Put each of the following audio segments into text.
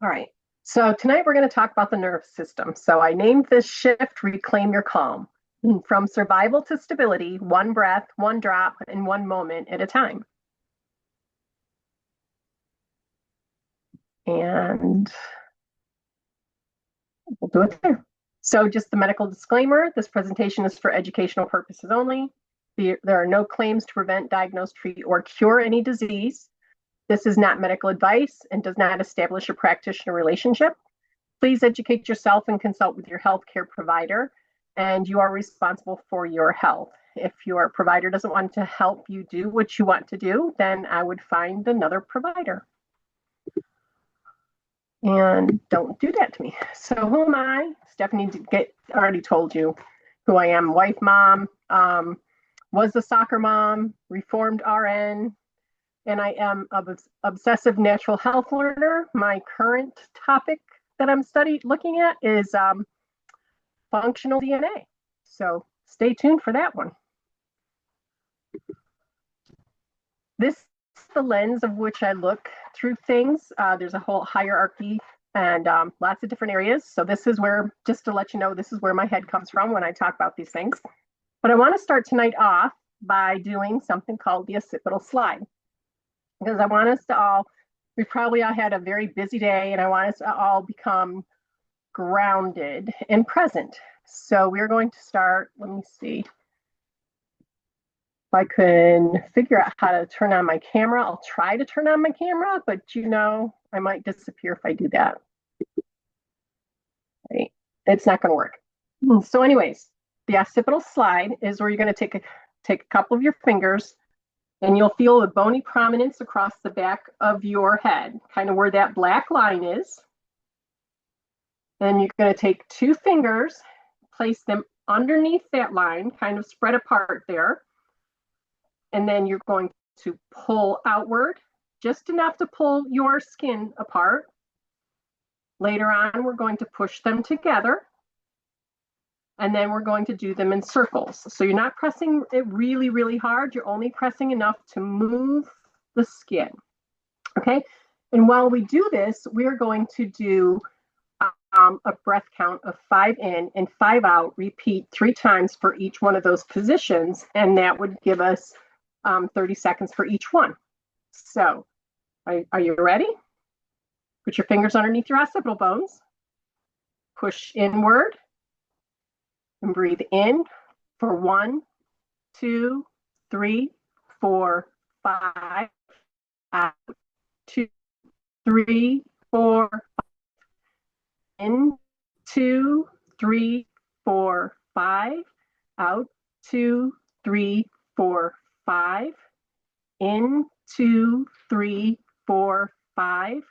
All right. So tonight we're going to talk about the nervous system. So I named this shift Reclaim Your Calm. From survival to stability, one breath, one drop, and one moment at a time. And we'll do it there. So just the medical disclaimer, this presentation is for educational purposes only. There are no claims to prevent, diagnose, treat, or cure any disease. This is not medical advice and does not establish a practitioner relationship. Please educate yourself and consult with your healthcare provider, and you are responsible for your health. If your provider doesn't want to help you do what you want to do, then I would find another provider. And don't do that to me. So who am I? Stephanie already told you who I am. Wife, mom, was a soccer mom, reformed RN, and I am an obsessive natural health learner. My current topic that I'm looking at is functional DNA. So stay tuned for that one. This is the lens of which I look through things. There's a whole hierarchy and lots of different areas. So this is where, just to let you know, this is where my head comes from when I talk about these things. But I want to start tonight off by doing something called the occipital slide. Because I want us to all, we probably all had a very busy day, and I want us to all become grounded and present. So we're going to start, let me see. If I can figure out how to turn on my camera, I'll try to turn on my camera, but I might disappear if I do that. Right? It's not going to work. So anyways, the occipital slide is where you're going to take a couple of your fingers, and you'll feel the bony prominence across the back of your head, kind of where that black line is. And you're going to take two fingers, place them underneath that line, kind of spread apart there. And then you're going to pull outward, just enough to pull your skin apart. Later on, we're going to push them together. And then we're going to do them in circles. So you're not pressing it really, really hard. You're only pressing enough to move the skin. Okay? And while we do this, we're going to do a breath count of 5 in and 5 out. Repeat 3 times for each one of those positions. And that would give us 30 seconds for each one. So are you ready? Put your fingers underneath your occipital bones. Push inward. And breathe in for 1, 2, 3, 4, 5. Out. 2, 3, 4. 5. In. 2, 3, 4, 5. Out. 2, 3, 4, 5. In. 2, 3, 4, 5.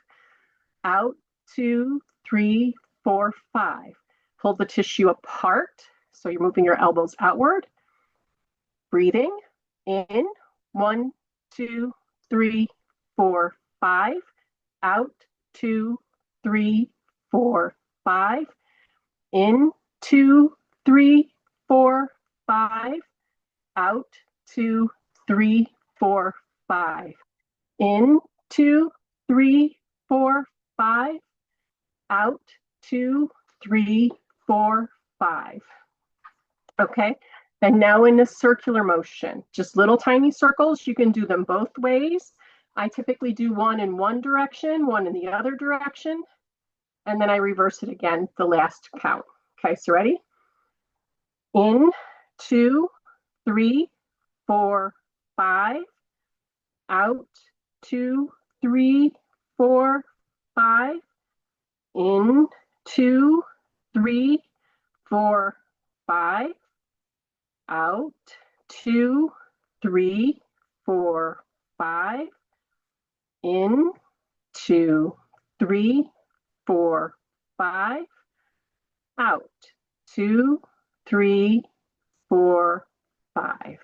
Out. 2, 3, 4, 5. Pull the tissue apart. So you're moving your elbows outward. Breathing in. 1, 2, 3, 4, 5. Out. 2, 3, 4, 5. In. 2, 3, 4, 5. Out. 2, 3, 4, 5. In. 2, 3, 4, 5. Out. 2, 3, 4, 5. Okay, and now in a circular motion, just little tiny circles. You can do them both ways. I typically do one in one direction, one in the other direction, and then I reverse it again, the last count. Okay, so ready? In, 2, 3, 4, 5. Out, 2, 3, 4, 5. In, 2, 3, 4, 5. Out, 2, 3, 4, 5. In, 2, 3, 4, 5. Out, 2, 3, 4, 5.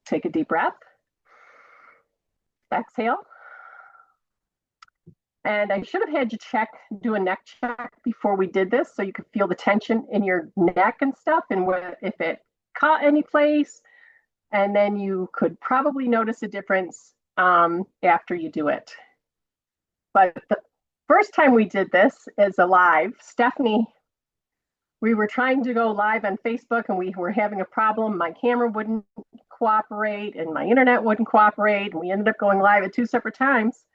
Take a deep breath. Exhale. And I should have had you do a neck check before we did this so you could feel the tension in your neck and stuff, and if it caught any place. And then you could probably notice a difference after you do it. But first time we did this as a live, Stephanie, we were trying to go live on Facebook and we were having a problem. My camera wouldn't cooperate and my internet wouldn't cooperate. And we ended up going live at 2 separate times.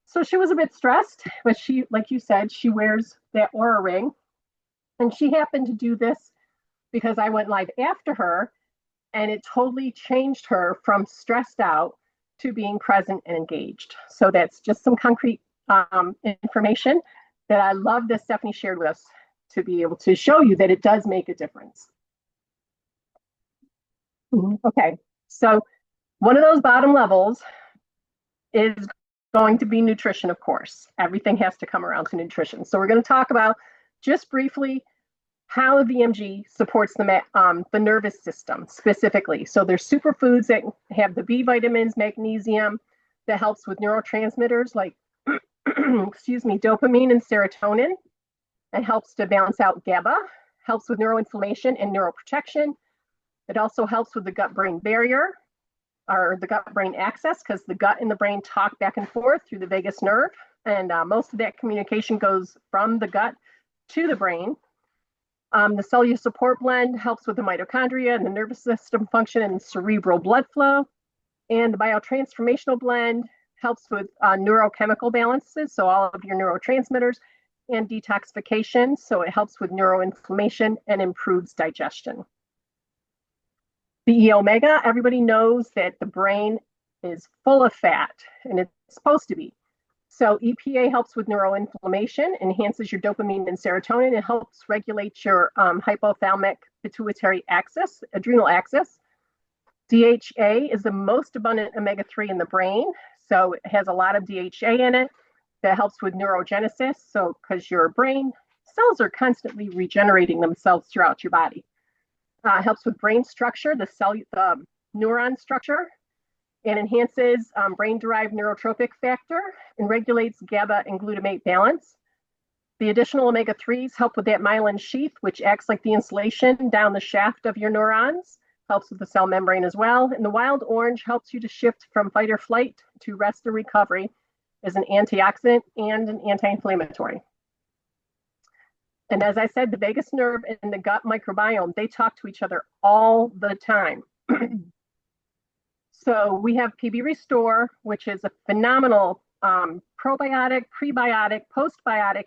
So she was a bit stressed, but she, like you said, she wears that Aura ring. And she happened to do this because I went live after her, and it totally changed her from stressed out to being present and engaged. So that's just some concrete information that I love that Stephanie shared with us to be able to show you that it does make a difference. Okay, so one of those bottom levels is going to be nutrition, of course. Everything has to come around to nutrition. So we're going to talk about just briefly how the VMG supports the nervous system specifically. So there's superfoods that have the B vitamins, magnesium, that helps with neurotransmitters like, excuse me, dopamine and serotonin. It helps to balance out GABA, helps with neuroinflammation and neuroprotection. It also helps with the gut-brain barrier, or the gut-brain axis, because the gut and the brain talk back and forth through the vagus nerve. And most of that communication goes from the gut to the brain. The cellular support blend helps with the mitochondria and the nervous system function and cerebral blood flow. And the biotransformational blend helps with neurochemical balances, so all of your neurotransmitters, and detoxification, so it helps with neuroinflammation and improves digestion. The E-omega, everybody knows that the brain is full of fat, and it's supposed to be. So EPA helps with neuroinflammation, enhances your dopamine and serotonin. It helps regulate your hypothalamic pituitary axis, adrenal axis. DHA is the most abundant omega-3 in the brain. So it has a lot of DHA in it that helps with neurogenesis. So because your brain cells are constantly regenerating themselves throughout your body. Helps with brain structure, the neuron structure, and enhances brain-derived neurotropic factor and regulates GABA and glutamate balance. The additional omega-3s help with that myelin sheath, which acts like the insulation down the shaft of your neurons, helps with the cell membrane as well. And the wild orange helps you to shift from fight or flight to rest and recovery as an antioxidant and an anti-inflammatory. And as I said, the vagus nerve and the gut microbiome, they talk to each other all the time. So we have PB Restore, which is a phenomenal probiotic, prebiotic, postbiotic,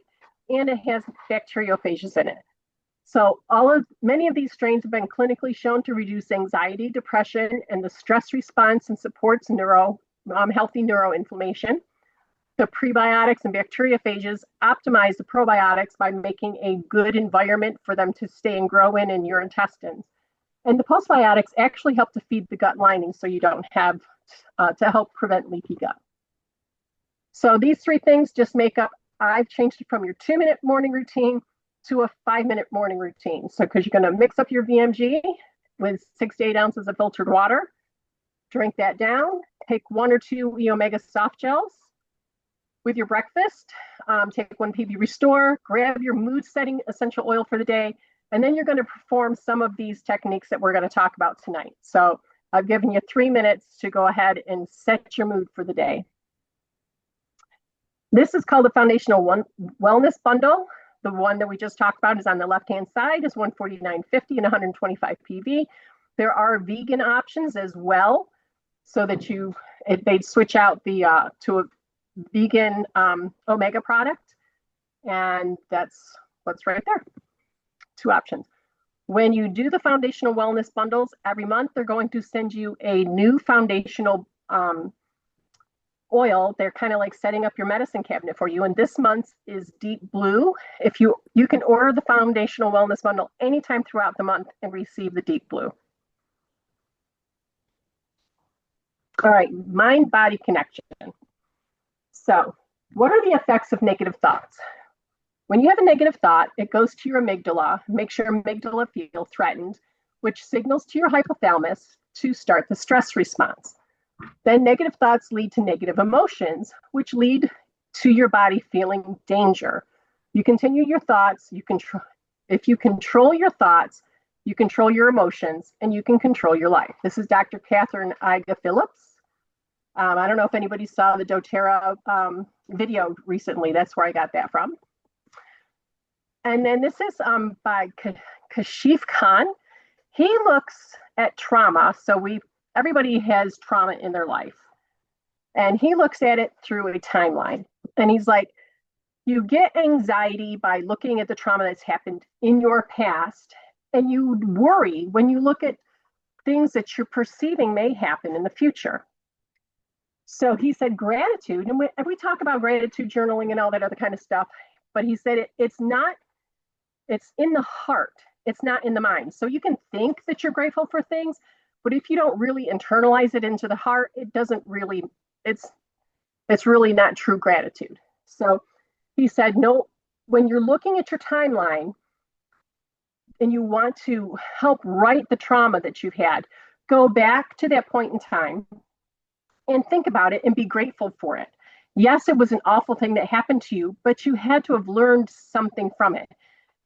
and it has bacteriophages in it. So many of these strains have been clinically shown to reduce anxiety, depression, and the stress response, and supports healthy neuroinflammation. The prebiotics and bacteriophages optimize the probiotics by making a good environment for them to stay and grow in your intestines. And the postbiotics actually help to feed the gut lining so you don't have to help prevent leaky gut. So these three things just make up, I've changed it from your 2-minute morning routine to a 5-minute morning routine. So because you're going to mix up your VMG with 6 to 8 ounces of filtered water, drink that down, take 1 or 2 E-omega soft gels with your breakfast, take 1 PB Restore, grab your mood setting essential oil for the day, and then you're going to perform some of these techniques that we're going to talk about tonight. So I've given you 3 minutes to go ahead and set your mood for the day. This is called the Foundational Wellness Bundle. The one that we just talked about is on the left-hand side, is $149.50 and 125 PV. There are vegan options as well, so that they'd switch out to a vegan omega product, and that's what's right there. 2 options. When you do the foundational wellness bundles every month, they're going to send you a new foundational oil. They're kind of like setting up your medicine cabinet for you, and this month is Deep Blue. If you can order the foundational wellness bundle anytime throughout the month and receive the Deep Blue. All right, mind-body connection. So what are the effects of negative thoughts? When you have a negative thought, it goes to your amygdala, makes your amygdala feel threatened, which signals to your hypothalamus to start the stress response. Then negative thoughts lead to negative emotions, which lead to your body feeling danger. You continue your thoughts, if you control your thoughts, you control your emotions, and you can control your life. This is Dr. Catherine Iga Phillips. I don't know if anybody saw the doTERRA video recently. That's where I got that from. And then this is by Kashif Khan. He looks at trauma. So everybody has trauma in their life. And he looks at it through a timeline. And he's like, you get anxiety by looking at the trauma that's happened in your past. And you worry when you look at things that you're perceiving may happen in the future. So he said gratitude, and we talk about gratitude journaling and all that other kind of stuff, but he said it's in the heart. It's not in the mind. So you can think that you're grateful for things, but if you don't really internalize it into the heart, it's really not true gratitude. So he said, no, when you're looking at your timeline and you want to help right the trauma that you've had, go back to that point in time and think about it and be grateful for it. Yes, it was an awful thing that happened to you, but you had to have learned something from it.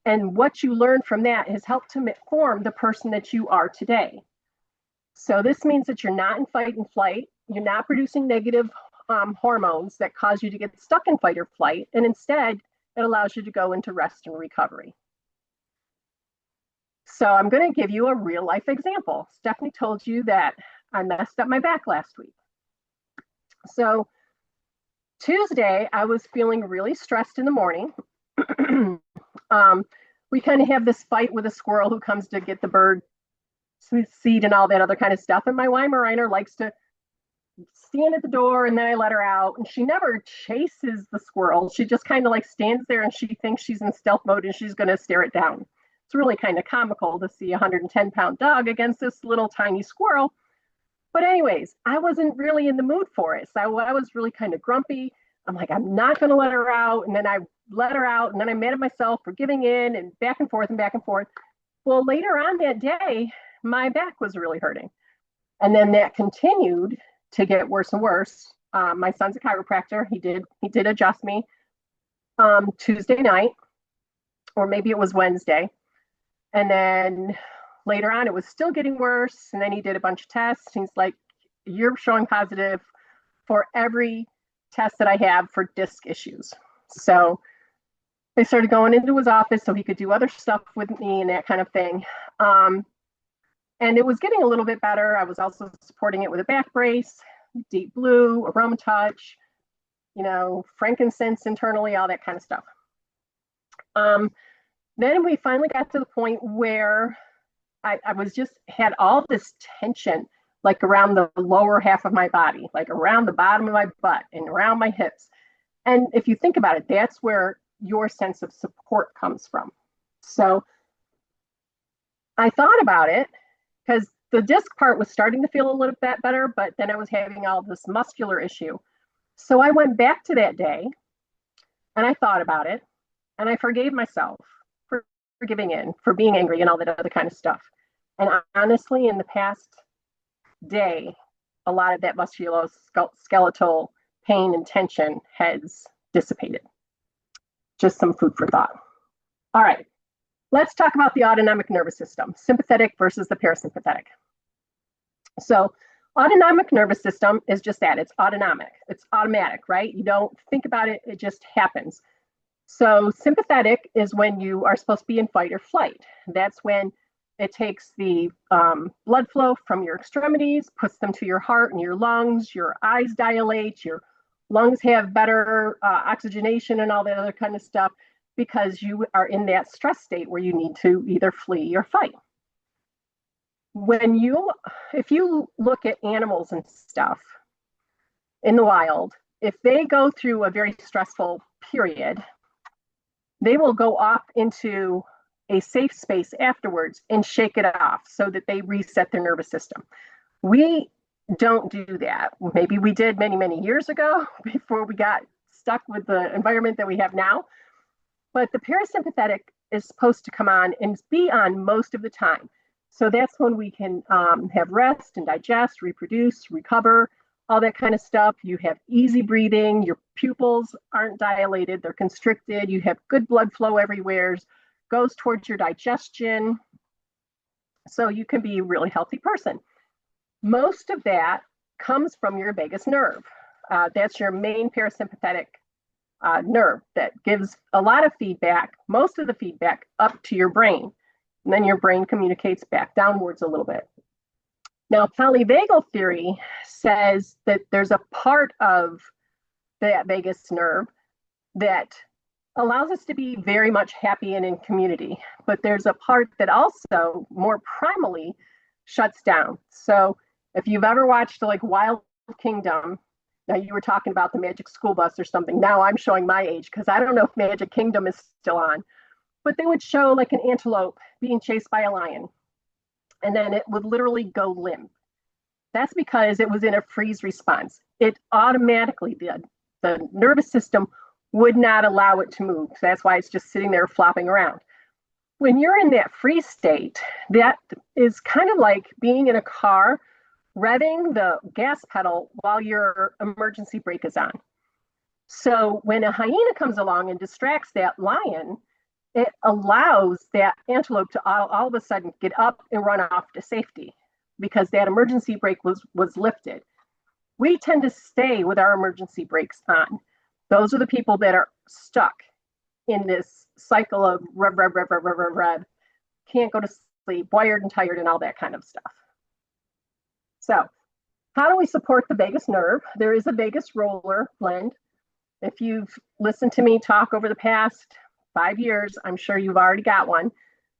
And what you learned from that has helped to form the person that you are today. So this means that you're not in fight and flight. You're not producing negative hormones that cause you to get stuck in fight or flight. And instead, it allows you to go into rest and recovery. So I'm going to give you a real life example. Stephanie told you that I messed up my back last week. So Tuesday, I was feeling really stressed in the morning. We kind of have this fight with a squirrel who comes to get the bird seed and all that other kind of stuff. And my Weimaraner likes to stand at the door, and then I let her out. And she never chases the squirrel. She just kind of like stands there, and she thinks she's in stealth mode and she's going to stare it down. It's really kind of comical to see a 110-pound dog against this little tiny squirrel. But anyways, I wasn't really in the mood for it. So I was really kind of grumpy. I'm like, I'm not going to let her out. And then I let her out. And then I'm mad at myself for giving in and back and forth and back and forth. Well, later on that day, my back was really hurting. And then that continued to get worse and worse. My son's a chiropractor. He did adjust me Tuesday night, or maybe it was Wednesday. And then later on, it was still getting worse. And then he did a bunch of tests. He's like, you're showing positive for every test that I have for disc issues. So they started going into his office so he could do other stuff with me and that kind of thing. And it was getting a little bit better. I was also supporting it with a back brace, deep blue, aroma touch, frankincense internally, all that kind of stuff. Then we finally got to the point where I was just had all this tension, like around the lower half of my body, like around the bottom of my butt and around my hips. And if you think about it, that's where your sense of support comes from. So I thought about it because the disc part was starting to feel a little bit better, but then I was having all this muscular issue. So I went back to that day and I thought about it and I forgave myself for giving in, for being angry and all that other kind of stuff. And honestly, in the past day, a lot of that musculoskeletal pain and tension has dissipated. Just some food for thought. All right, let's talk about the autonomic nervous system, sympathetic versus the parasympathetic. So autonomic nervous system is just that, it's autonomic, it's automatic, right? You don't think about it, it just happens. So sympathetic is when you are supposed to be in fight or flight. That's when it takes the blood flow from your extremities, puts them to your heart and your lungs, your eyes dilate, your lungs have better oxygenation and all that other kind of stuff because you are in that stress state where you need to either flee or fight. If you look at animals and stuff in the wild, if they go through a very stressful period, they will go off into a safe space afterwards and shake it off so that they reset their nervous system. We don't do that. Maybe we did many, many years ago before we got stuck with the environment that we have now. But the parasympathetic is supposed to come on and be on most of the time. So that's when we can have rest and digest, reproduce, recover, all that kind of stuff. You have easy breathing. Your pupils aren't dilated. They're constricted. You have good blood flow everywhere. Goes towards your digestion. So you can be a really healthy person. Most of that comes from your vagus nerve. That's your main parasympathetic nerve that gives a lot of feedback, most of the feedback up to your brain. And then your brain communicates back downwards a little bit. Now, polyvagal theory says that there's a part of that vagus nerve that allows us to be very much happy and in community. But there's a part that also more primally shuts down. So if you've ever watched like Wild Kingdom, now you were talking about the Magic School Bus or something. Now I'm showing my age because I don't know if Magic Kingdom is still on. But they would show like an antelope being chased by a lion. And then it would literally go limp. That's because it was in a freeze response. It automatically did. The nervous system would not allow it to move. So that's why it's just sitting there flopping around. When you're in that freeze state, that is kind of like being in a car, revving the gas pedal while your emergency brake is on. So when a hyena comes along and distracts that lion, it allows that antelope to all of a sudden get up and run off to safety because that emergency brake was lifted. We tend to stay with our emergency brakes on. Those are the people that are stuck in this cycle of rev, rev, rev, rev, rev, rev, rev, can't go to sleep, wired and tired, and all that kind of stuff. So, how do we support the vagus nerve? There is a vagus roller blend. If you've listened to me talk over the past 5 years, I'm sure you've already got one.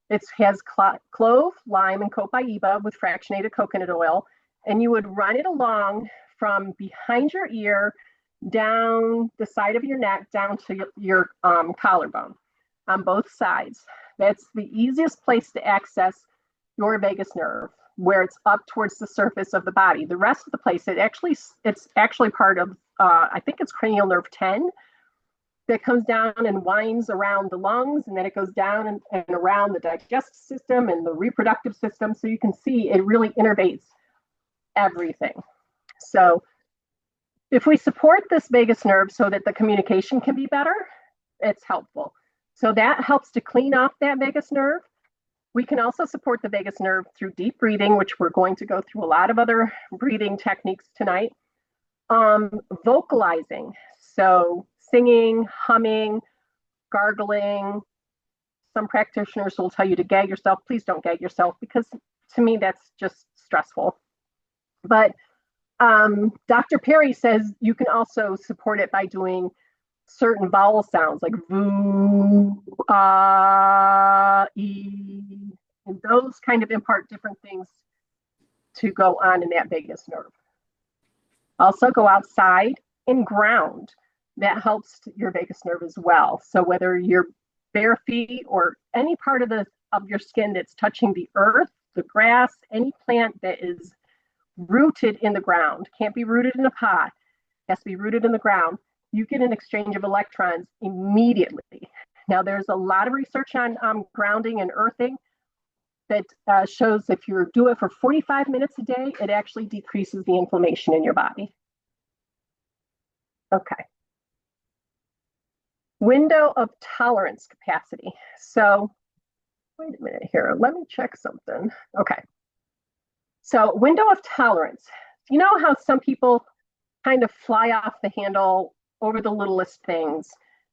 It has clove, lime, and copaiba with fractionated coconut oil, and you would run it along from behind your ear down the side of your neck down to your collarbone on both sides. That's the easiest place to access your vagus nerve, where it's up towards the surface of the body. The rest of the place, it's actually part of, I think it's cranial nerve 10, that comes down and winds around the lungs, and then it goes down and around the digestive system and the reproductive system. So you can see it really innervates everything. So if we support this vagus nerve so that the communication can be better, it's helpful. So that helps to clean off that vagus nerve. We can also support the vagus nerve through deep breathing, which we're going to go through a lot of other breathing techniques tonight. Vocalizing, so singing, humming, gargling. Some practitioners will tell you to gag yourself. Please don't gag yourself, because to me that's just stressful. But Dr. Perry says you can also support it by doing certain vowel sounds like voo, e, and those kind of impart different things to go on in that vagus nerve. Also go outside and ground. That helps your vagus nerve as well. So whether you're bare feet or any part of your skin that's touching the earth, the grass, any plant that is rooted in the ground, can't be rooted in a pot, has to be rooted in the ground, you get an exchange of electrons immediately. Now, there's a lot of research on grounding and earthing that shows if you do it for 45 minutes a day, it actually decreases the inflammation in your body. Okay. Window of tolerance capacity. So, wait a minute here. Let me check something. Okay. So, window of tolerance. You know how some people kind of fly off the handle over the littlest things,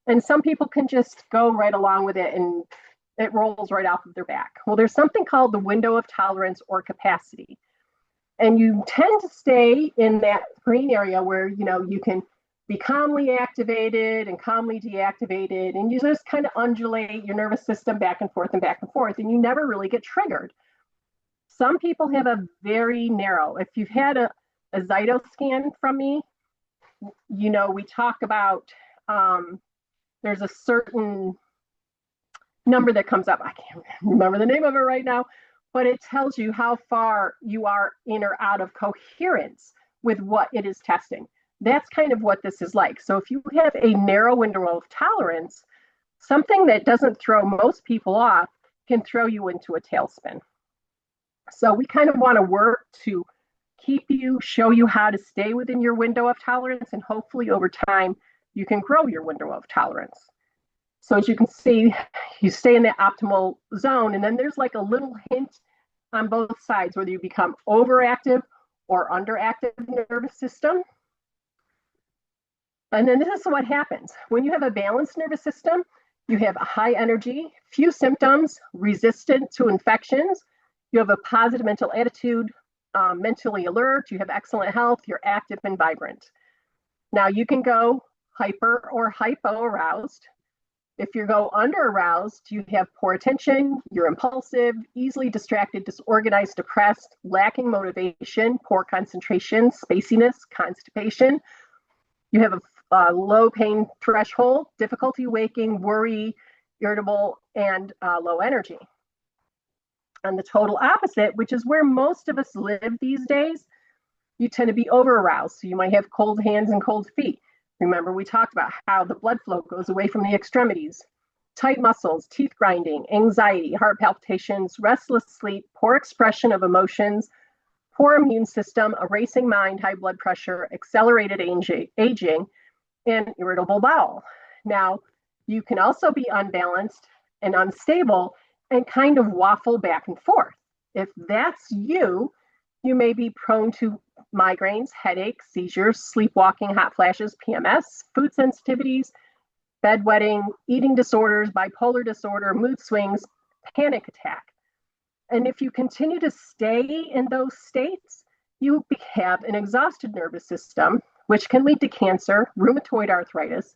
and some people can just go right along with it and it rolls right off of their back. Well, there's something called the window of tolerance or capacity. And you tend to stay in that green area where, you can be calmly activated and calmly deactivated, and you just kind of undulate your nervous system back and forth, and you never really get triggered. Some people have a very narrow, if you've had a Zyto scan from me, we talk about, there's a certain number that comes up. I can't remember the name of it right now, but it tells you how far you are in or out of coherence with what it is testing. That's kind of what this is like. So if you have a narrow window of tolerance, something that doesn't throw most people off can throw you into a tailspin. So we kind of want to work to show you how to stay within your window of tolerance, and hopefully over time, you can grow your window of tolerance. So as you can see, you stay in the optimal zone, and then there's like a little hint on both sides, whether you become overactive or underactive nervous system. And then this is what happens. When you have a balanced nervous system, you have high energy, few symptoms, resistant to infections, you have a positive mental attitude, mentally alert, you have excellent health, you're active and vibrant. Now you can go hyper or hypo aroused. If you go under aroused, you have poor attention, you're impulsive, easily distracted, disorganized, depressed, lacking motivation, poor concentration, spaciness, constipation. You have a low pain threshold, difficulty waking, worry, irritable, and low energy. And the total opposite, which is where most of us live these days, you tend to be over aroused. So you might have cold hands and cold feet. Remember, we talked about how the blood flow goes away from the extremities. Tight muscles, teeth grinding, anxiety, heart palpitations, restless sleep, poor expression of emotions, poor immune system, a racing mind, high blood pressure, accelerated aging, and irritable bowel. Now, you can also be unbalanced and unstable and kind of waffle back and forth. If that's you, you may be prone to migraines, headaches, seizures, sleepwalking, hot flashes, PMS, food sensitivities, bedwetting, eating disorders, bipolar disorder, mood swings, panic attack. And if you continue to stay in those states, you have an exhausted nervous system, which can lead to cancer, rheumatoid arthritis,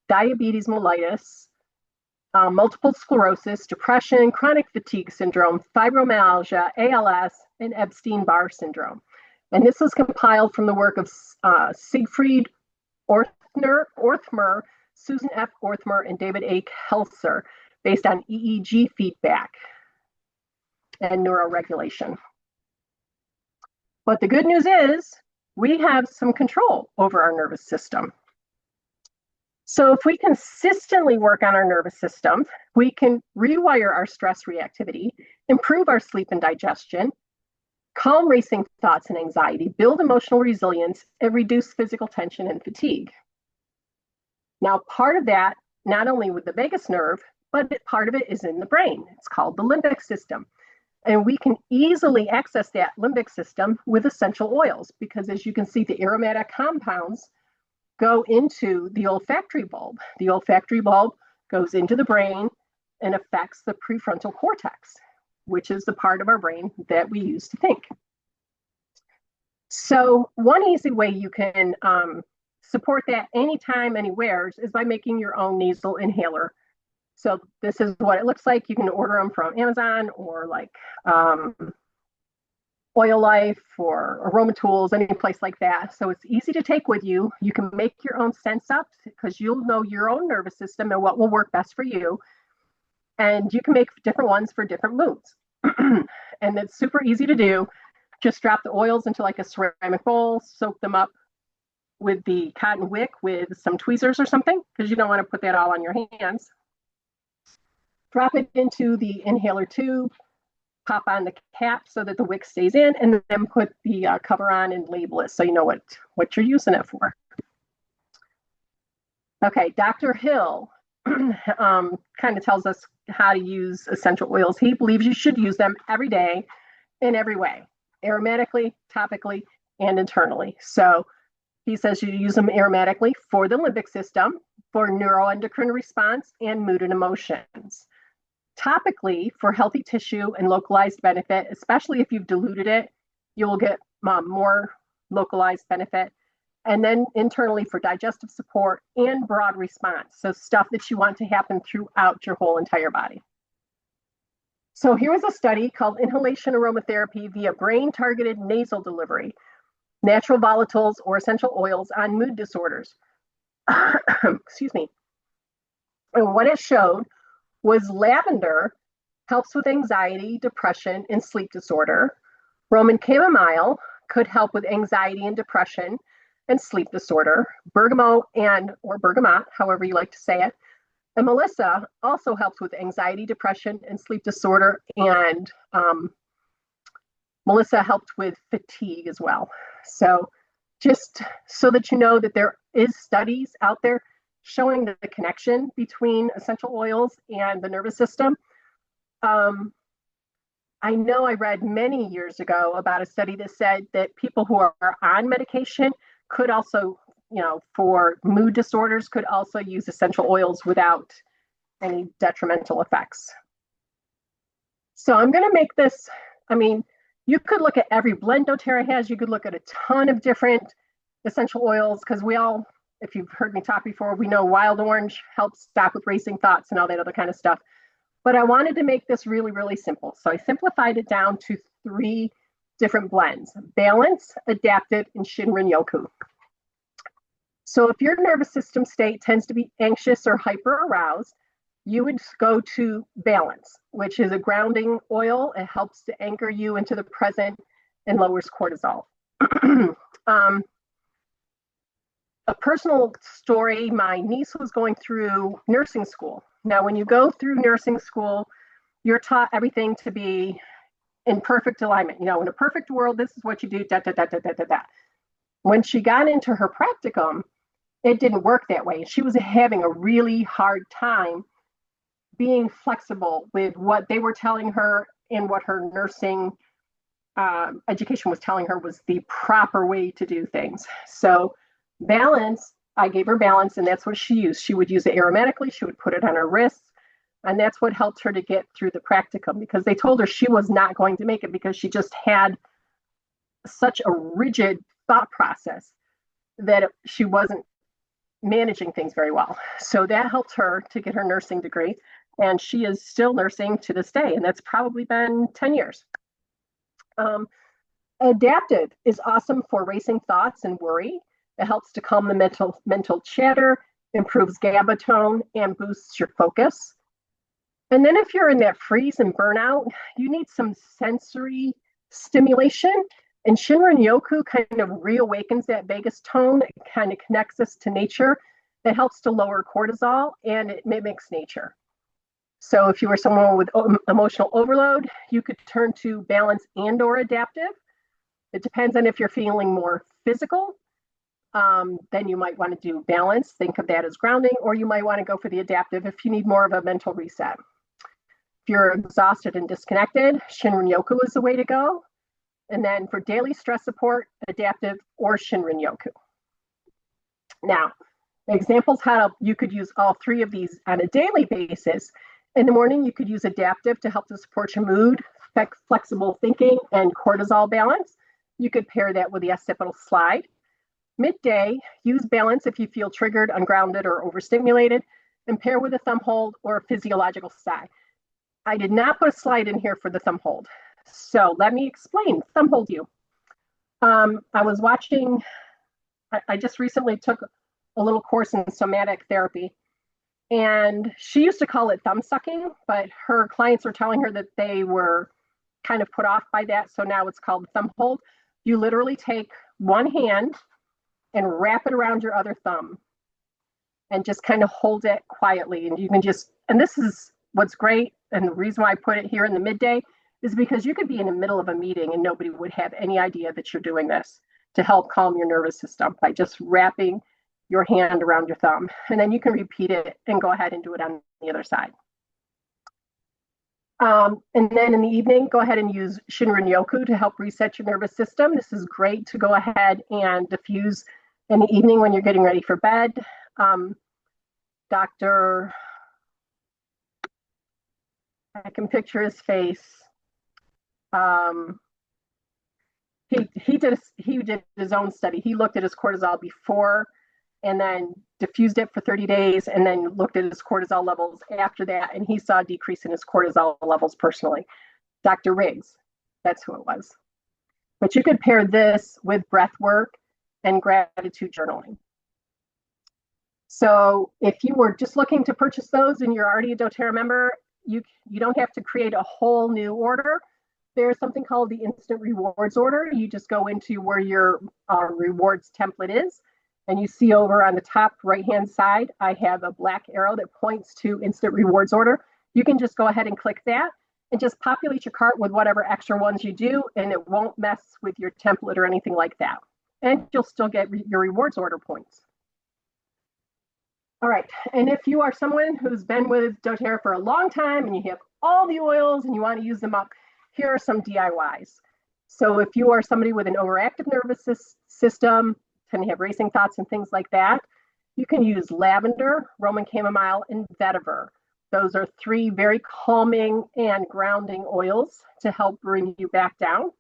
diabetes mellitus, multiple sclerosis, depression, chronic fatigue syndrome, fibromyalgia, ALS, and Epstein-Barr syndrome. And this was compiled from the work of Siegfried Orthmer, Susan F. Orthmer, and David A. Kelser, based on EEG feedback and neuroregulation. But the good news is we have some control over our nervous system. So if we consistently work on our nervous system, we can rewire our stress reactivity, improve our sleep and digestion, calm racing thoughts and anxiety, build emotional resilience, and reduce physical tension and fatigue. Now, part of that, not only with the vagus nerve, but part of it is in the brain. It's called the limbic system. And we can easily access that limbic system with essential oils because, as you can see, the aromatic compounds go into the olfactory bulb. The olfactory bulb goes into the brain and affects the prefrontal cortex, which is the part of our brain that we use to think. So one easy way you can support that anytime, anywhere is by making your own nasal inhaler. So this is what it looks like. You can order them from Amazon or like Oil Life or Aroma Tools, any place like that. So it's easy to take with you. You can make your own scents up because you'll know your own nervous system and what will work best for you. And you can make different ones for different moods. And it's super easy to do. Just drop the oils into like a ceramic bowl, soak them up with the cotton wick with some tweezers or something, because you don't want to put that all on your hands. Drop it into the inhaler tube, pop on the cap so that the wick stays in, and then put the cover on and label it so you know what you're using it for. Okay, Dr. Hill kind of tells us how to use essential oils. He believes you should use them every day in every way, aromatically, topically, and internally. So he says you use them aromatically for the limbic system, for neuroendocrine response, and mood and emotions. Topically, for healthy tissue and localized benefit, especially if you've diluted it, you will get more localized benefit. And then internally for digestive support and broad response. So stuff that you want to happen throughout your whole entire body. So here was a study called Inhalation Aromatherapy via Brain-Targeted Nasal Delivery, Natural Volatiles or Essential Oils on Mood Disorders. Excuse me. And what it showed was lavender helps with anxiety, depression, and sleep disorder. Roman chamomile could help with anxiety and depression and sleep disorder. Bergamot or bergamot, however you like to say it. And Melissa also helps with anxiety, depression, and sleep disorder. And Melissa helped with fatigue as well. So just so that you know that there is studies out there showing the connection between essential oils and the nervous system. I know I read many years ago about a study that said that people who are on medication could also, for mood disorders, could also use essential oils without any detrimental effects. So I'm going to make this, I mean, you could look at every blend doTERRA has. You could look at a ton of different essential oils because we all, if you've heard me talk before, we know wild orange helps stop with racing thoughts and all that other kind of stuff. But I wanted to make this really, really simple. So I simplified it down to 3 different blends: balance, adaptive, and Shinrin Yoku. So if your nervous system state tends to be anxious or hyper aroused, you would go to balance, which is a grounding oil. It helps to anchor you into the present and lowers cortisol. A personal story, my niece was going through nursing school. Now, when you go through nursing school, you're taught everything to be in perfect alignment. In a perfect world, this is what you do, da, da, da, da, da, da, da. When she got into her practicum, it didn't work that way. She was having a really hard time being flexible with what they were telling her and what her nursing education was telling her was the proper way to do things. So balance, I gave her balance, and that's what she used. She would use it aromatically. She would put it on her wrists, and that's what helped her to get through the practicum, because they told her she was not going to make it because she just had such a rigid thought process that she wasn't managing things very well. So that helped her to get her nursing degree, and she is still nursing to this day, and that's probably been 10 years. Adaptive is awesome for racing thoughts and worry. It helps to calm the mental chatter, improves GABA tone, and boosts your focus. And then if you're in that freeze and burnout, you need some sensory stimulation. And Shinrin Yoku kind of reawakens that vagus tone. It kind of connects us to nature. It helps to lower cortisol, and it mimics nature. So if you were someone with emotional overload, you could turn to balance and or adaptive. It depends on if you're feeling more physical, then you might want to do balance. Think of that as grounding, or you might want to go for the adaptive if you need more of a mental reset. If you're exhausted and disconnected, Shinrin Yoku is the way to go. And then for daily stress support, adaptive or Shinrin Yoku. Now, examples how you could use all 3 of these on a daily basis. In the morning, you could use adaptive to help to support your mood, flexible thinking, and cortisol balance. You could pair that with the occipital slide. Midday, use balance if you feel triggered, ungrounded, or overstimulated, and pair with a thumb hold or a physiological sigh. I did not put a slide in here for the thumb hold. So let me explain. Thumb hold you. I was watching, I just recently took a little course in somatic therapy, and she used to call it thumb sucking, but her clients were telling her that they were kind of put off by that. So now it's called thumb hold. You literally take one hand and wrap it around your other thumb and just kind of hold it quietly. And you can just, and this is what's great. And the reason why I put it here in the midday is because you could be in the middle of a meeting and nobody would have any idea that you're doing this to help calm your nervous system by just wrapping your hand around your thumb. And then you can repeat it and go ahead and do it on the other side. And then in the evening, go ahead and use Shinrin Yoku to help reset your nervous system. This is great to go ahead and diffuse in the evening when you're getting ready for bed. Dr. I can picture his face. He did his own study. He looked at his cortisol before and then diffused it for 30 days and then looked at his cortisol levels after that, and he saw a decrease in his cortisol levels personally. Dr. Riggs, that's who it was. But you could pair this with breathwork and gratitude journaling. So if you were just looking to purchase those and you're already a doTERRA member, you don't have to create a whole new order. There's something called the instant rewards order. You just go into where your rewards template is, and you see over on the top right-hand side, I have a black arrow that points to instant rewards order. You can just go ahead and click that and just populate your cart with whatever extra ones you do, and it won't mess with your template or anything like that. And you'll still get your rewards order points. All right, and if you are someone who's been with doTERRA for a long time and you have all the oils and you want to use them up, here are some DIYs. So if you are somebody with an overactive nervous system, tend to have racing thoughts and things like that, you can use lavender, Roman chamomile, and vetiver. Those are 3 very calming and grounding oils to help bring you back down.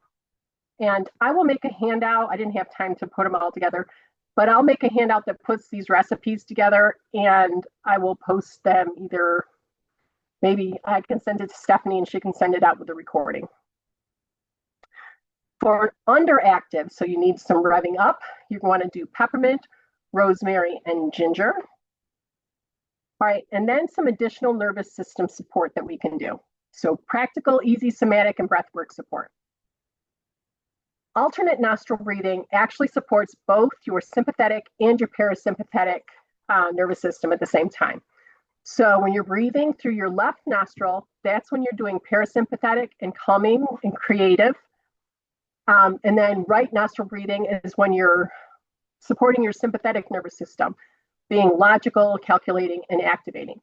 And I will make a handout. I didn't have time to put them all together, but I'll make a handout that puts these recipes together, and I will post them either, maybe I can send it to Stephanie and she can send it out with the recording. For underactive, so you need some revving up, you want to do peppermint, rosemary, and ginger. All right, and then some additional nervous system support that we can do. So practical, easy somatic, and breathwork support. Alternate nostril breathing actually supports both your sympathetic and your parasympathetic nervous system at the same time. So when you're breathing through your left nostril, that's when you're doing parasympathetic and calming and creative. And then right nostril breathing is when you're supporting your sympathetic nervous system, being logical, calculating, and activating.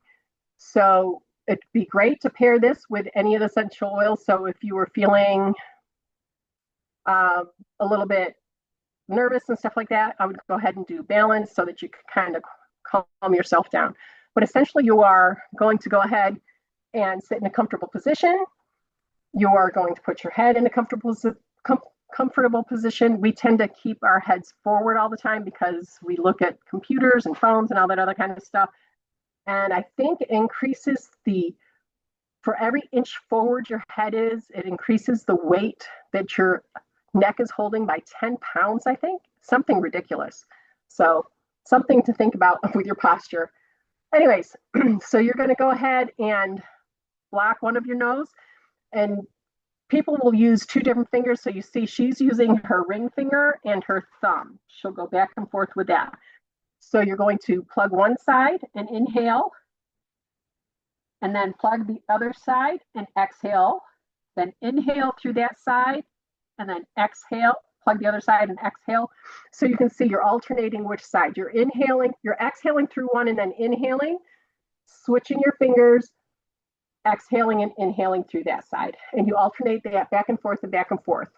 So it'd be great to pair this with any of the essential oils. So if you were feeling a little bit nervous and stuff like that, I would go ahead and do balance so that you can kind of calm yourself down. But essentially, you are going to go ahead and sit in a comfortable position. You are going to put your head in a comfortable position. We tend to keep our heads forward all the time because we look at computers and phones and all that other kind of stuff. And I think it increases for every inch forward your head is, it increases the weight that your neck is holding by 10 pounds, I think. Something ridiculous. So something to think about with your posture. Anyways, so you're going to go ahead and block one of your nose, and people will use 2 different fingers. So you see she's using her ring finger and her thumb. She'll go back and forth with that. So you're going to plug one side and inhale, and then plug the other side and exhale, then inhale through that side, and then exhale, plug the other side and exhale. So you can see you're alternating which side. You're exhaling through one and then inhaling, switching your fingers, exhaling and inhaling through that side. And you alternate that back and forth and back and forth.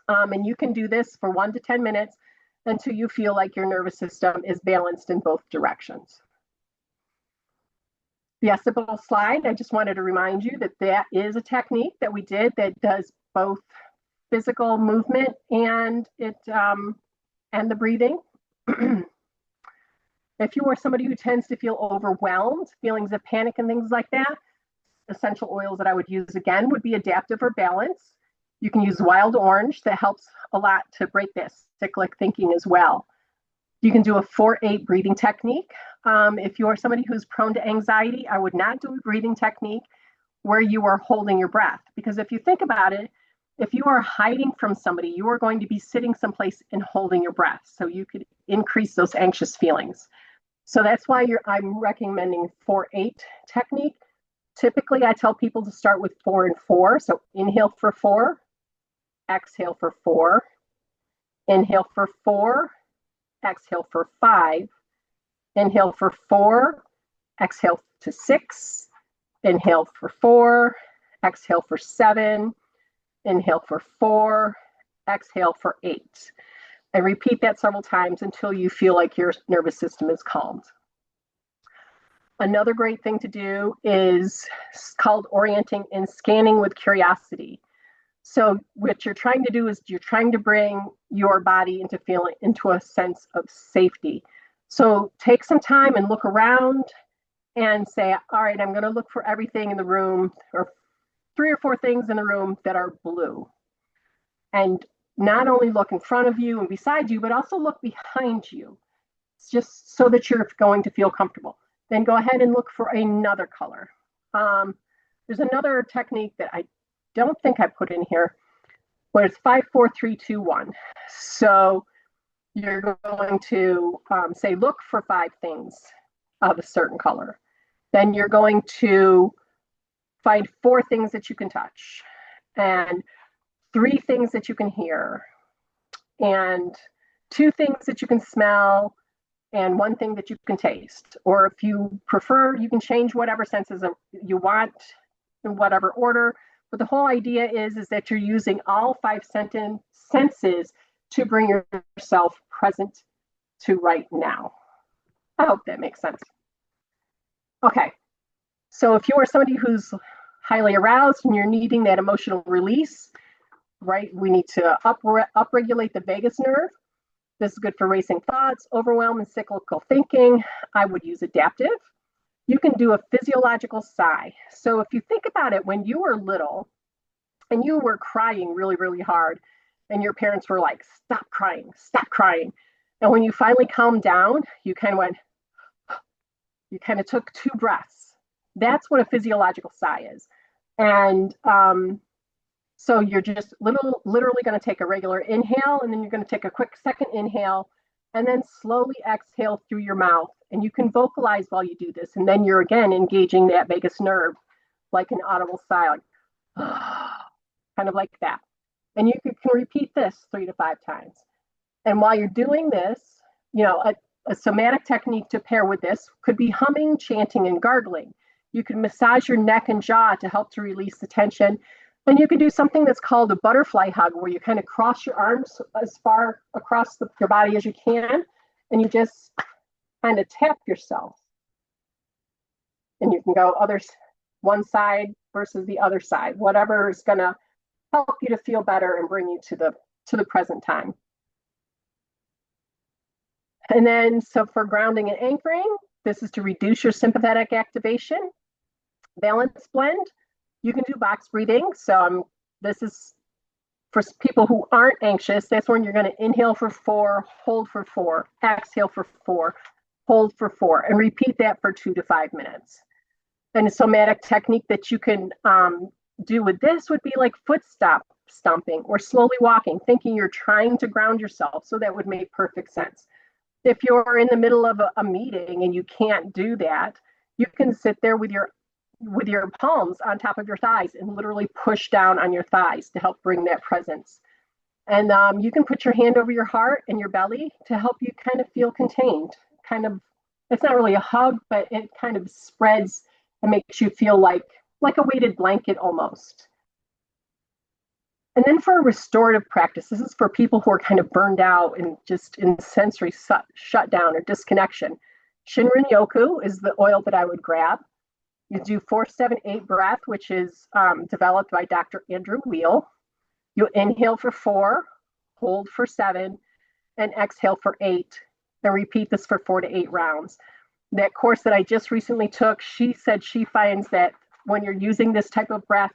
And you can do this for 1 to 10 minutes until you feel like your nervous system is balanced in both directions. The occipital slide, I just wanted to remind you that that is a technique that we did that does both physical movement and the breathing. If you are somebody who tends to feel overwhelmed, feelings of panic and things like that, essential oils that I would use again would be adaptive or balance. You can use wild orange. That helps a lot to break that cyclic thinking as well. You can do a 4-8 breathing technique. If you are somebody who's prone to anxiety, I would not do a breathing technique where you are holding your breath. Because if you think about it, if you are hiding from somebody, you are going to be sitting someplace and holding your breath. So you could increase those anxious feelings. So that's why I'm recommending 4-8 technique. Typically, I tell people to start with 4 and 4. So inhale for 4, exhale for 4, inhale for 4, exhale for 5, inhale for 4, exhale to 6, inhale for 4, exhale for 7, inhale for 4, exhale for 8. And repeat that several times until you feel like your nervous system is calmed. Another great thing to do is called orienting and scanning with curiosity. So what you're trying to do is you're trying to bring your body into a sense of safety. So take some time and look around and say, all right, I'm going to look for everything in the room, or 3 or 4 things in the room that are blue. And not only look in front of you and beside you, but also look behind you, just so that you're going to feel comfortable. Then go ahead and look for another color. There's another technique that I don't think I put in here, but it's 5, 4, 3, 2, 1. So you're going to say, look for 5 things of a certain color. Then you're going to find 4 things that you can touch, and 3 things that you can hear, and 2 things that you can smell, and 1 thing that you can taste. Or if you prefer, you can change whatever senses you want in whatever order, But the whole idea is that you're using all five senses to bring yourself present to right now. I hope that makes sense. Okay, so if you are somebody who's highly aroused and you're needing that emotional release, right, we need to upregulate the vagus nerve. This is good for racing thoughts, overwhelm, and cyclical thinking. I would use adaptive. You can do a physiological sigh. So if you think about it, when you were little and you were crying really, really hard, and your parents were like, stop crying, stop crying. And when you finally calmed down, you kind of went, you kind of took 2 breaths. That's what a physiological sigh is. And so you're just literally going to take a regular inhale, and then you're going to take a quick second inhale, and then slowly exhale through your mouth. And you can vocalize while you do this. And then you're again engaging that vagus nerve like an audible sigh, like kind of like that. And you can repeat this 3 to 5 times. And while you're doing this, you know, a somatic technique to pair with this could be humming, chanting, and gargling. You can massage your neck and jaw to help to release the tension. And you can do something that's called a butterfly hug, where you kind of cross your arms as far across your body as you can, and you just kind of tap yourself. And you can go one side versus the other side, whatever is going to help you to feel better and bring you to the present time. And then, so for grounding and anchoring, this is to reduce your sympathetic activation. Balance blend, you can do box breathing. So this is for people who aren't anxious. That's when you're going to inhale for 4, hold for 4, exhale for 4, hold for 4, and repeat that for 2 to 5 minutes. And a somatic technique that you can do with this would be like foot stomping or slowly walking, thinking you're trying to ground yourself. So that would make perfect sense. If you're in the middle of a meeting and you can't do that, you can sit there with your palms on top of your thighs and literally push down on your thighs to help bring that presence. And you can put your hand over your heart and your belly to help you kind of feel contained. Kind of, it's not really a hug, but it kind of spreads and makes you feel like a weighted blanket almost. And then for a restorative practice, this is for people who are kind of burned out and just in sensory shutdown or disconnection. Shinrin Yoku is the oil that I would grab. You do 4-7-8 breath, which is developed by Dr. Andrew Weil. You inhale for 4, hold for 7, and exhale for 8. And repeat this for 4 to 8 rounds. That course that I just recently took, she said she finds that when you're using this type of breath,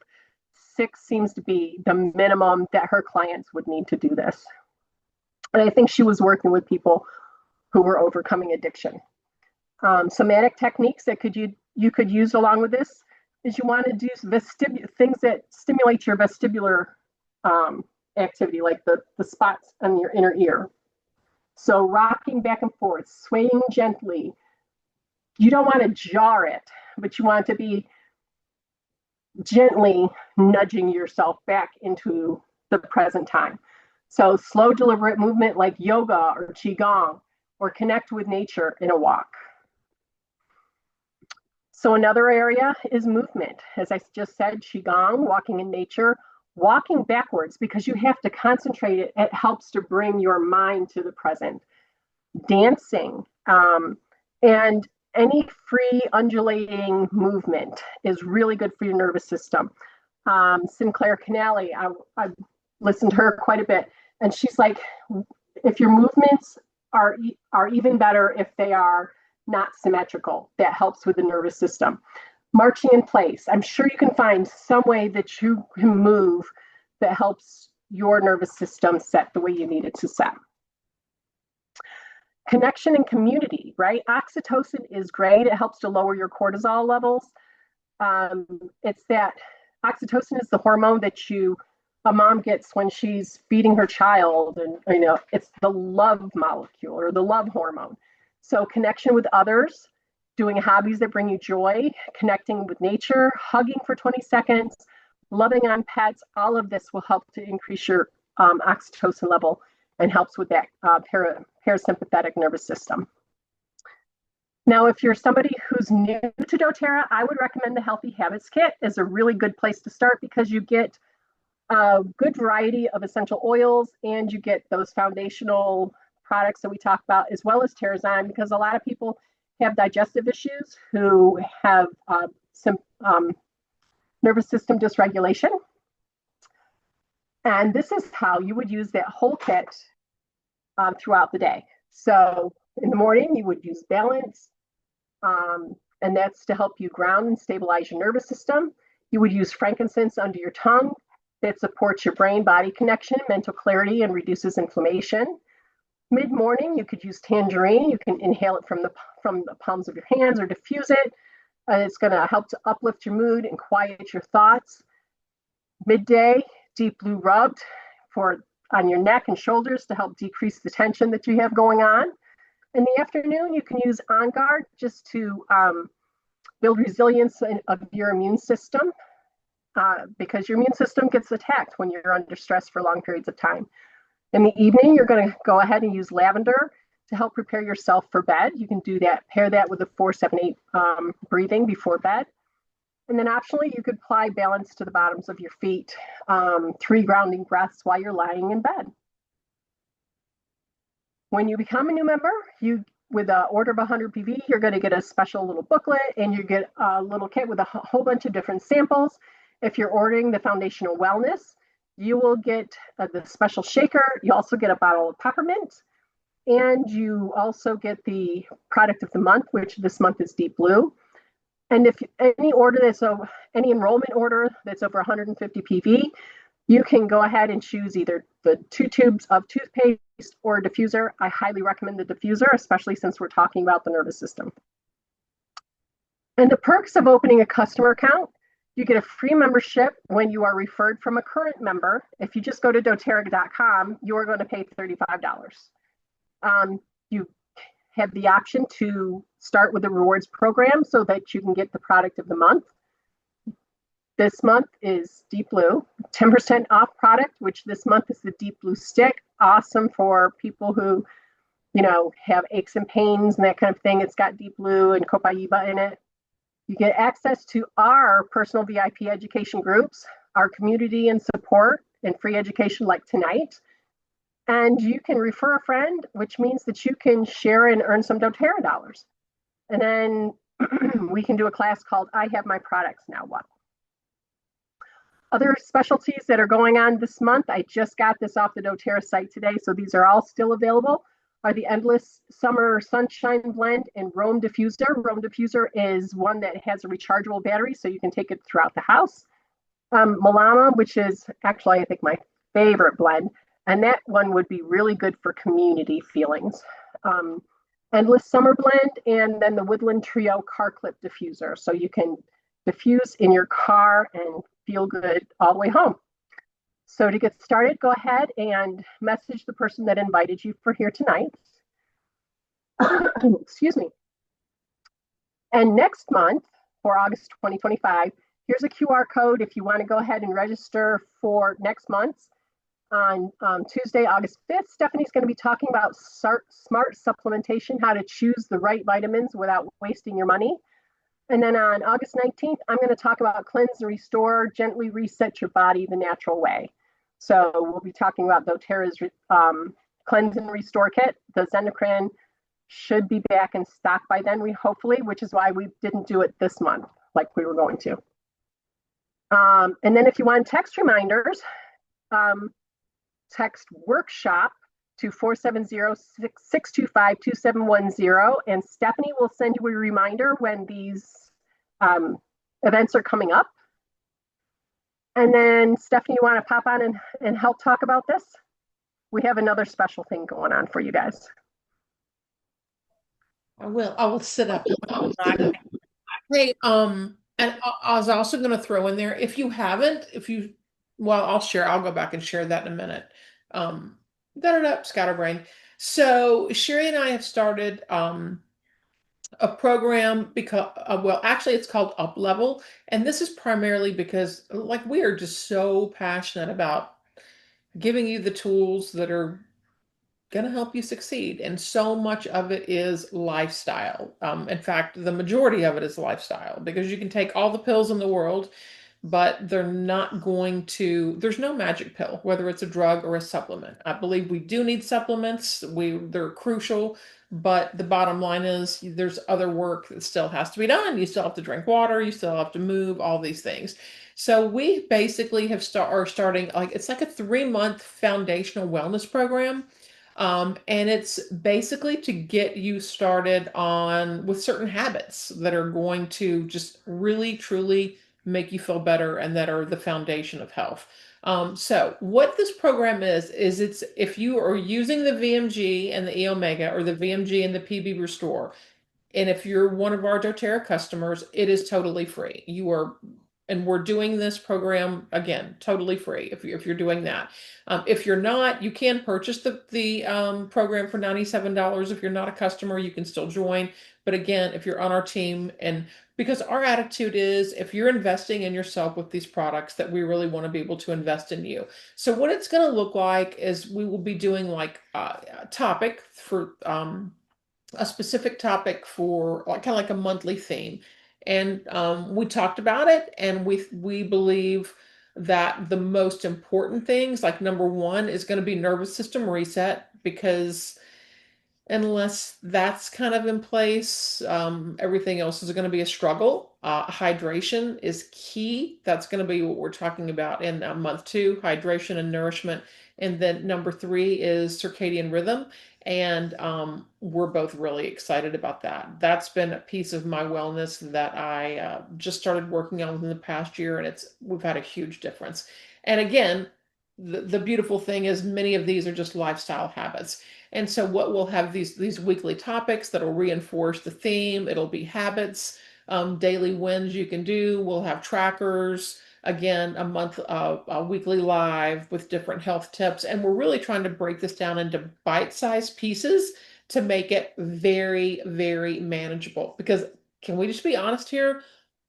6 seems to be the minimum that her clients would need to do this. And I think she was working with people who were overcoming addiction. Somatic techniques that you could use along with this is you want to do things that stimulate your vestibular activity, like the spots on your inner ear. So rocking back and forth, swaying gently. You don't want to jar it, but you want to be gently nudging yourself back into the present time. So slow, deliberate movement like yoga or qigong, or connect with nature in a walk. So another area is movement. As I just said, qigong, walking in nature, walking backwards, because you have to concentrate. It helps to bring your mind to the present. Dancing, and any free undulating movement is really good for your nervous system. Sinclair Canale, I've listened to her quite a bit, and she's like, if your movements are even better if they are not symmetrical, that helps with the nervous system. Marching in place, I'm sure you can find some way that you can move that helps your nervous system set the way you need it to set. Connection and community, right? Oxytocin is great. It helps to lower your cortisol levels. It's that oxytocin is the hormone that a mom gets when she's feeding her child, and it's the love molecule or the love hormone. So connection with others, doing hobbies that bring you joy, connecting with nature, hugging for 20 seconds, loving on pets, all of this will help to increase your oxytocin level and helps with that parasympathetic nervous system. Now, if you're somebody who's new to doTERRA, I would recommend the Healthy Habits Kit as a really good place to start because you get a good variety of essential oils and you get those foundational products that we talk about, as well as Terrazyme, because a lot of people have digestive issues who have some nervous system dysregulation. And this is how you would use that whole kit throughout the day. So in the morning, you would use balance, and that's to help you ground and stabilize your nervous system. You would use frankincense under your tongue. That supports your brain-body connection, mental clarity, and reduces inflammation. Mid-morning, you could use tangerine. You can inhale it from the palms of your hands or diffuse it. It's going to help to uplift your mood and quiet your thoughts. Midday, deep blue rubbed on your neck and shoulders to help decrease the tension that you have going on. In the afternoon, you can use On Guard just to build resilience of your immune system. Because your immune system gets attacked when you're under stress for long periods of time. In the evening, you're going to go ahead and use lavender to help prepare yourself for bed. You can do that, pair that with a 4-7-8 breathing before bed. And then optionally, you could apply balance to the bottoms of your feet, 3 grounding breaths while you're lying in bed. When you become a new member, with an order of 100 PV, you're going to get a special little booklet and you get a little kit with a whole bunch of different samples. If you're ordering the Foundational Wellness, you will get the special shaker. You also get a bottle of peppermint. And you also get the product of the month, which this month is Deep Blue. And if any enrollment order that's over 150 PV, you can go ahead and choose either the 2 tubes of toothpaste or a diffuser. I highly recommend the diffuser, especially since we're talking about the nervous system. And the perks of opening a customer account: you get a free membership when you are referred from a current member. If you just go to doterra.com, you're going to pay $35. You have the option to start with the rewards program so that you can get the product of the month. This month is Deep Blue, 10% off product, which this month is the Deep Blue Stick. Awesome for people who, have aches and pains and that kind of thing. It's got Deep Blue and Copaiba in it. You get access to our personal VIP education groups, our community and support, and free education like tonight. And you can refer a friend, which means that you can share and earn some doTERRA dollars. And then we can do a class called I Have My Products Now What? Other specialties that are going on this month, I just got this off the doTERRA site today, so these are all still available, are the Endless Summer Sunshine Blend and Roam Diffuser. Roam Diffuser is one that has a rechargeable battery, so you can take it throughout the house. Malama, which is actually, I think, my favorite blend, and that one would be really good for community feelings. Endless Summer Blend, and then the Woodland Trio Car Clip Diffuser, so you can diffuse in your car and feel good all the way home. So to get started, go ahead and message the person that invited you for here tonight. Excuse me. And next month, for August 2025, here's a QR code if you want to go ahead and register for next month. On Tuesday, August 5th, Stephanie's going to be talking about smart supplementation, how to choose the right vitamins without wasting your money. And then on August 19th, I'm going to talk about cleanse and restore, gently reset your body the natural way. So we'll be talking about doTERRA's cleanse and restore kit. The Zendocrine should be back in stock by then, hopefully, which is why we didn't do it this month like we were going to. And then if you want text reminders, text workshop to 470-625-2710, and Stephanie will send you a reminder when these events are coming up. And then, Stephanie, you want to pop on and help talk about this? We have another special thing going on for you guys. I will sit up. Hey, and I was also going to throw in there, if you haven't, I'll share, I'll go back and share that in a minute. Scatterbrain. So Sherry and I have started a program because, actually it's called Up Level. And this is primarily because we are just so passionate about giving you the tools that are going to help you succeed. And so much of it is lifestyle. In fact, the majority of it is lifestyle because you can take all the pills in the world, but they're not going to, there's no magic pill, whether it's a drug or a supplement. I believe we do need supplements. They're crucial, but the bottom line is there's other work that still has to be done. You still have to drink water, you still have to move, all these things. So we basically are starting like it's like a 3-month foundational wellness program. And it's basically to get you started on with certain habits that are going to just really truly make you feel better and that are the foundation of health. So what this program is it's if you are using the VMG and the E Omega or the VMG and the PB Restore, and if you're one of our doTERRA customers, it is totally free. And we're doing this program again, totally free if you're doing that. If you're not, you can purchase the program for $97. If you're not a customer, you can still join. But again, if you're on our team, and because our attitude is if you're investing in yourself with these products, that we really want to be able to invest in you. So what it's going to look like is we will be doing like a topic for a specific topic for like kind of like a monthly theme. And we talked about it, and we believe that the most important things, like number one, is going to be nervous system reset, because unless that's kind of in place, everything else is going to be a struggle. Hydration is key. That's going to be what we're talking about in month two, hydration and nourishment. And then number three is circadian rhythm. And we're both really excited about that. That's been a piece of my wellness that I just started working on within the past year, and we've had a huge difference. And again, the beautiful thing is many of these are just lifestyle habits. And so what we'll have these weekly topics that'll reinforce the theme. It'll be habits, daily wins you can do. We'll have trackers, again, a weekly live with different health tips. And we're really trying to break this down into bite-sized pieces to make it very, very manageable. Because can we just be honest here?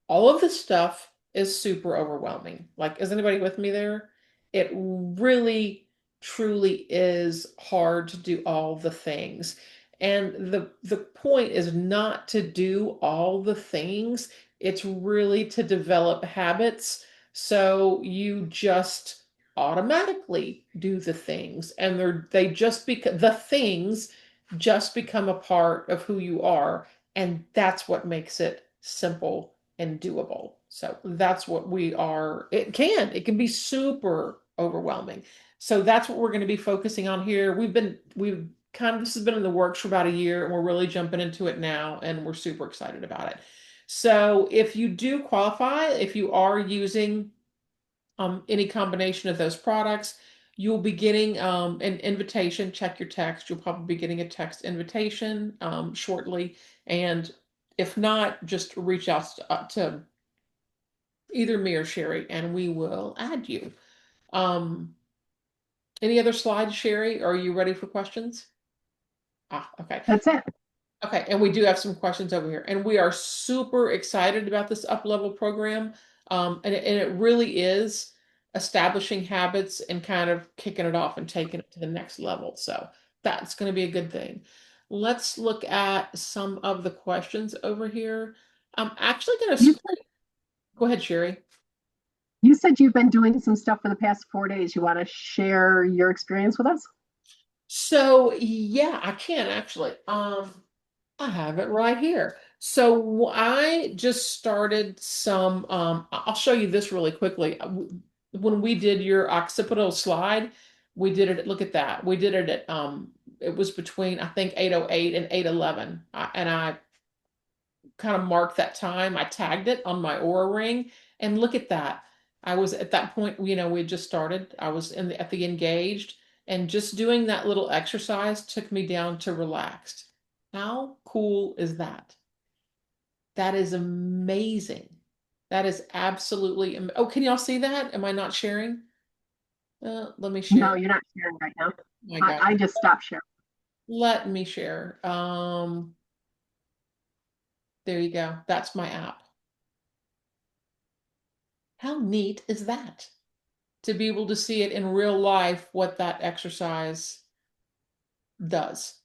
All of this stuff is super overwhelming. Like, is anybody with me there? It really, truly is hard to do all the things. And the point is not to do all the things. It's really to develop habits so you just automatically do the things, and they just become the things just become a part of who you are, and that's what makes it simple and doable. So that's what we are. It can be super overwhelming. So that's what we're going to be focusing on here. We've kind of, this has been in the works for about a year, and we're really jumping into it now, and we're super excited about it. So if you do qualify, if you are using any combination of those products, you'll be getting an invitation. Check your text. You'll probably be getting a text invitation shortly. And if not, just reach out to either me or Sherry, and we will add you. Um, any other slides, Sherry? Are you ready for questions? Okay. That's it. Okay, and we do have some questions over here, and we are super excited about this up level program. And it really is establishing habits and kind of kicking it off and taking it to the next level. So that's going to be a good thing. Let's look at some of the questions over here. I'm actually going to You, go ahead, Sherry. you said you've been doing some stuff for the past 4 days. You want to share your experience with us? So yeah, I can actually. I have it right here. So I just started some, I'll show you this really quickly. When we did your occipital slide, we did it, look at that. We did it at, it was between, I think, 8:08 and 8:11. And I kind of marked that time. I tagged it on my Aura ring, and look at that. I was at that point, we had just started. I was at the engaged, and just doing that little exercise took me down to relaxed. How cool is that? That is amazing. That is absolutely oh, can y'all see that? Am I not sharing? Let me No, share. you're not sharing right now. Oh my I, God. I just stopped sharing. Let me share. There you go. That's my app. How neat is that? To be able to see it in real life, what that exercise does.